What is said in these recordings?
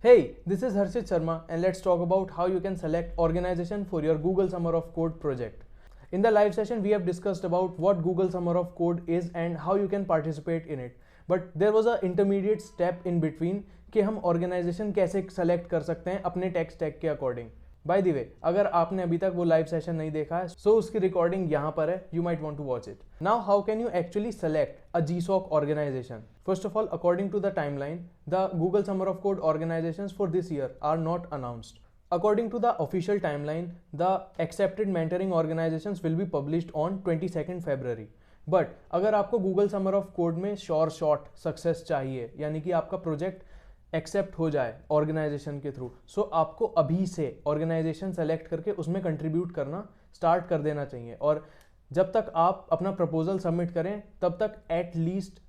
Hey, this is Harshit Sharma and let's talk about how you can select organization for your Google Summer of Code project. In the live session, we have discussed about what Google Summer of Code is and how you can participate in it. But there was an intermediate step in between कि हम organization कैसे select कर सकते हैं अपने tech stack के according. By the way, अगर आपने अभी तक वो लाइव सेशन नहीं देखा है सो उसकी रिकॉर्डिंग यहाँ पर है, you might want to watch it. Now how can you actually select a GSOC organization? First of all, according to the timeline, the Google Summer of Code organizations for this year are not announced. According to the official timeline, the accepted mentoring organizations will be published on 22nd February. But अगर आपको Google summer of code में sure shot success चाहिए, यानी कि आपका project accept हो जाए organisation के थ्रू, सो आपको अभी से ऑर्गेनाइजेशन सेलेक्ट करके उसमें कंट्रीब्यूट करना स्टार्ट कर देना चाहिए. और जब तक आप अपना प्रपोजल सबमिट करें तब तक at least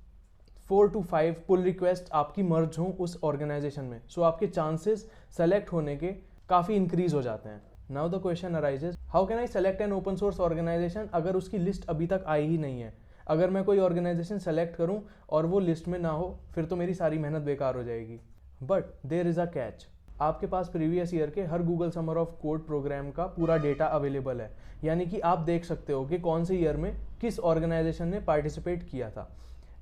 4 to 5 pull request आपकी मर्ज हों उस ऑर्गेनाइजेशन में, सो आपके चांसेस सेलेक्ट होने के काफ़ी इंक्रीज हो जाते हैं. Now the question arises, how can I select an open source organisation अगर उसकी लिस्ट अभी तक आई ही नहीं है? अगर मैं कोई ऑर्गेनाइजेशन सेलेक्ट करूं और वो लिस्ट में ना हो फिर तो मेरी सारी मेहनत बेकार हो जाएगी. But there is a catch. आपके पास प्रीवियस ईयर के हर Google summer of code program का पूरा डेटा अवेलेबल है, यानी कि आप देख सकते हो कि कौन से ईयर में किस ऑर्गेनाइजेशन ने पार्टिसिपेट किया था.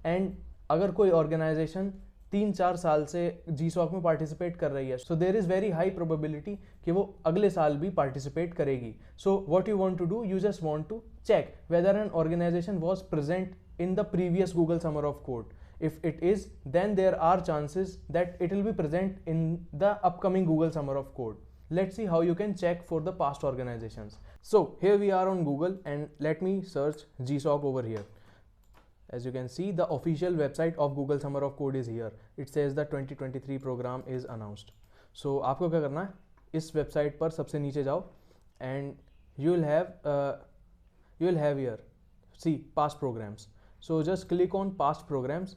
एंड अगर कोई ऑर्गेनाइजेशन 3-4 साल से GSOC में पार्टिसिपेट कर रही है, so there is very high probability कि वो अगले साल भी पार्टिसिपेट करेगी. So what you want to do, you just want to check whether an organization was present in the previous Google Summer of Code. If it is, then there are chances that it will be present in the upcoming Google Summer of Code. Let's see how you can check for the past organizations. So here we are on Google and let me search GSOC over here. As you can see, the official website of Google Summer of Code is here. It says the 2023 program is announced. So आपको क्या करना है, इस website पर सबसे नीचे जाओ and you will have here, see, past programs. So just click on past programs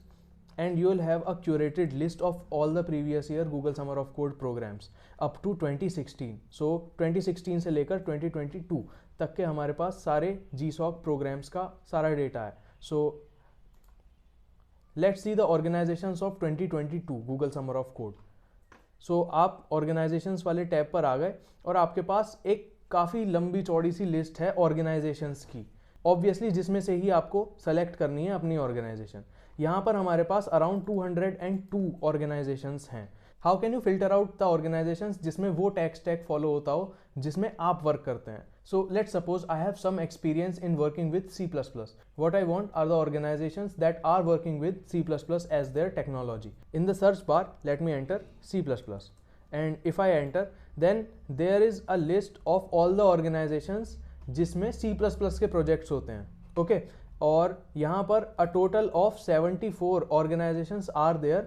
and you will have a curated list of all the previous year Google Summer of Code programs up to 2016. So 2016 से लेकर 2022 तक के हमारे पास सारे GSOC programs का सारा data है. So let's see the organizations of 2022 Google Summer of Code. So आप organizations वाले टैब पर आ गए और आपके पास एक काफ़ी लंबी चौड़ी सी लिस्ट है ऑर्गेनाइजेशंस की, ऑब्वियसली जिसमें से ही आपको सेलेक्ट करनी है अपनी ऑर्गेनाइजेशन. यहाँ पर हमारे पास अराउंड 202 ऑर्गेनाइजेशंस हैं. How can you filter out the organisations जिसमें वो टेक स्टैक फॉलो होता हो जिसमें आप वर्क करते हैं? So let's suppose I have some experience in working with C++. What I want are the organisations that are working with C++ as their technology. In the search bar let me enter C++. And if I enter, then there is a list of all the organizations जिसमें C++ के projects होते हैं. Okay, और यहाँ पर a total of 74 organizations are there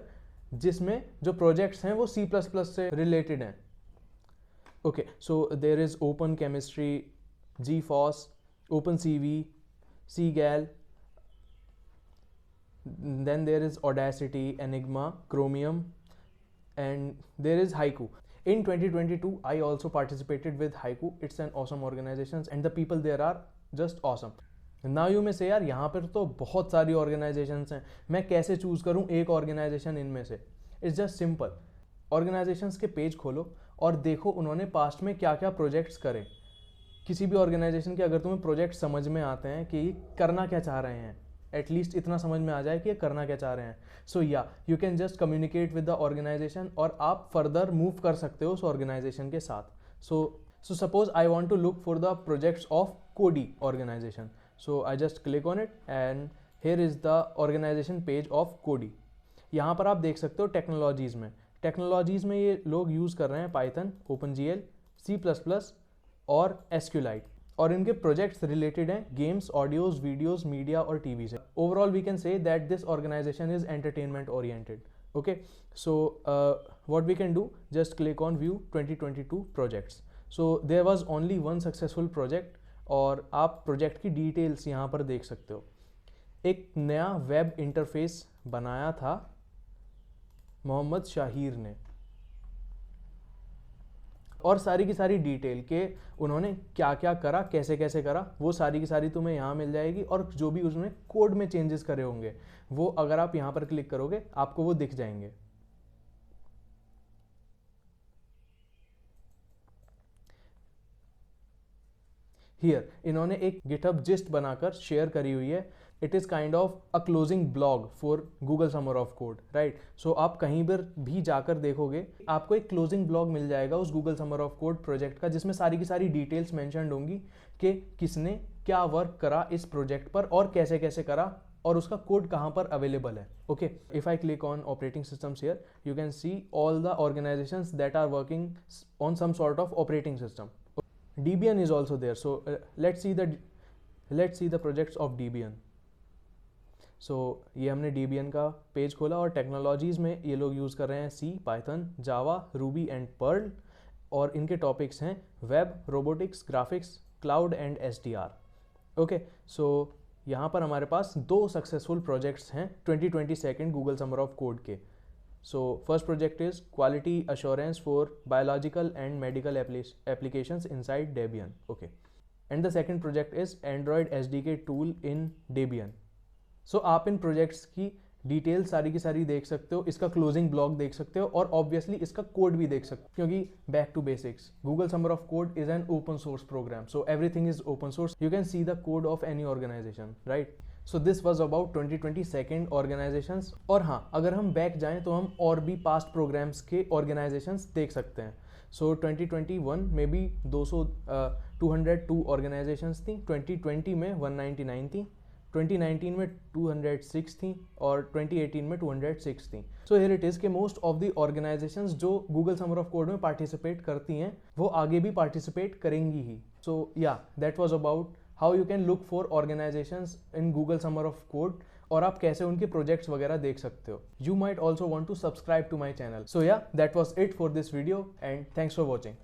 जिसमें जो projects हैं वो C++ से रिलेटेड हैं. Okay, so there is Open Chemistry, GFOSS, OpenCV, CGAL, then there is Audacity, Enigma, Chromium, and there is Haiku. In 2022 I also participated with Haiku. It's an awesome organization and the people there are just awesome. Now you may say यार यहाँ पर तो बहुत सारी organizations हैं, मैं कैसे choose करूँ एक organization इनमें से? It's just simple. Organizations के पेज खोलो और देखो उन्होंने पास्ट में क्या क्या प्रोजेक्ट्स करे. किसी भी ऑर्गेनाइजेशन के अगर तुम्हें प्रोजेक्ट समझ में आते हैं कि करना क्या चाह रहे हैं, एटलीस्ट इतना समझ में आ जाए कि ये करना क्या चाह रहे हैं, सो या you can just communicate with the organisation और आप फर्दर मूव कर सकते हो उस ऑर्गेनाइजेशन के साथ. So suppose I want to look for the projects of Kodi organisation. So I just click on it and here is the organisation page of Kodi. यहाँ पर आप देख सकते हो टेक्नोलॉजीज़ में ये लोग यूज़ कर रहे हैं पाइथन, OpenGL, C++ और SQLite, और इनके प्रोजेक्ट्स रिलेटेड हैं गेम्स, ऑडियोज, वीडियोज, मीडिया और टीवी से. Overall we can say that this organisation is entertainment oriented. Okay, so what we can do, just click on view 2022 projects. So there was only one successful project और आप project की details यहाँ पर देख सकते हो. एक नया वेब इंटरफेस बनाया था मोहम्मद शाहिर ने, और सारी की सारी डिटेल के उन्होंने क्या क्या करा, कैसे कैसे करा, वो सारी की सारी तुम्हें यहाँ मिल जाएगी. और जो भी उसने कोड में चेंजेस करे होंगे वो अगर आप यहाँ पर क्लिक करोगे आपको वो दिख जाएंगे. हियर इन्होंने एक गिटहब जिस्ट बनाकर शेयर करी हुई है. It is kind of a closing blog for Google summer of code, right. So आप कहीं पर भी जाकर देखोगे आपको एक क्लोजिंग ब्लॉग मिल जाएगा उस Google summer of code project का, जिसमें सारी की सारी डिटेल्स मैंशनड होंगी कि किसने क्या वर्क करा इस प्रोजेक्ट पर और कैसे कैसे करा और उसका कोड कहाँ पर अवेलेबल है. Okay, if I click on operating systems here you can see all the organisations that are working on some sort of operating system. Debian is also there. So let's see the projects of Debian. So ये हमने Debian का page खोला और technologies में ये लोग use कर रहे हैं C, Python, Java, Ruby and Perl और इनके टॉपिक्स हैं web, robotics, graphics, cloud and SDR. Okay, so यहाँ पर हमारे पास 2 सक्सेसफुल प्रोजेक्ट्स हैं 2022 गूगल समर ऑफ कोड के. So first project is quality assurance for biological and medical applications inside Debian. Okay, and the second project is Android SDK tool in Debian. So आप इन projects की detail सारी की सारी देख सकते हो, इसका क्लोजिंग ब्लॉग देख सकते हो और ऑब्वियसली इसका कोड भी देख सकते हो, क्योंकि back to basics Google summer of Code is an open source program. So everything is open source. You can see the code of any organisation, right. So this was about 2022 organisations. और हाँ, अगर हम back जाएं तो हम और भी past programmes के ऑर्गेनाइजेशंस देख सकते हैं. सो 2021 में भी 202 ऑर्गेनाइजेशंस थी, 2020 में 199 थी, 2019 में 206 थी और 2018 में 206 थी. सो हियर इट इज़ कि मोस्ट ऑफ द ऑर्गेनाइजेशंस जो गूगल समर ऑफ कोड में पार्टिसिपेट करती हैं वो आगे भी पार्टिसिपेट करेंगी ही. So yeah that was about how you can look for organisations in Google summer of code और आप कैसे उनके प्रोजेक्ट्स वगैरह देख सकते हो. You might also want to subscribe to my channel. So yeah that was it for this video and thanks for watching.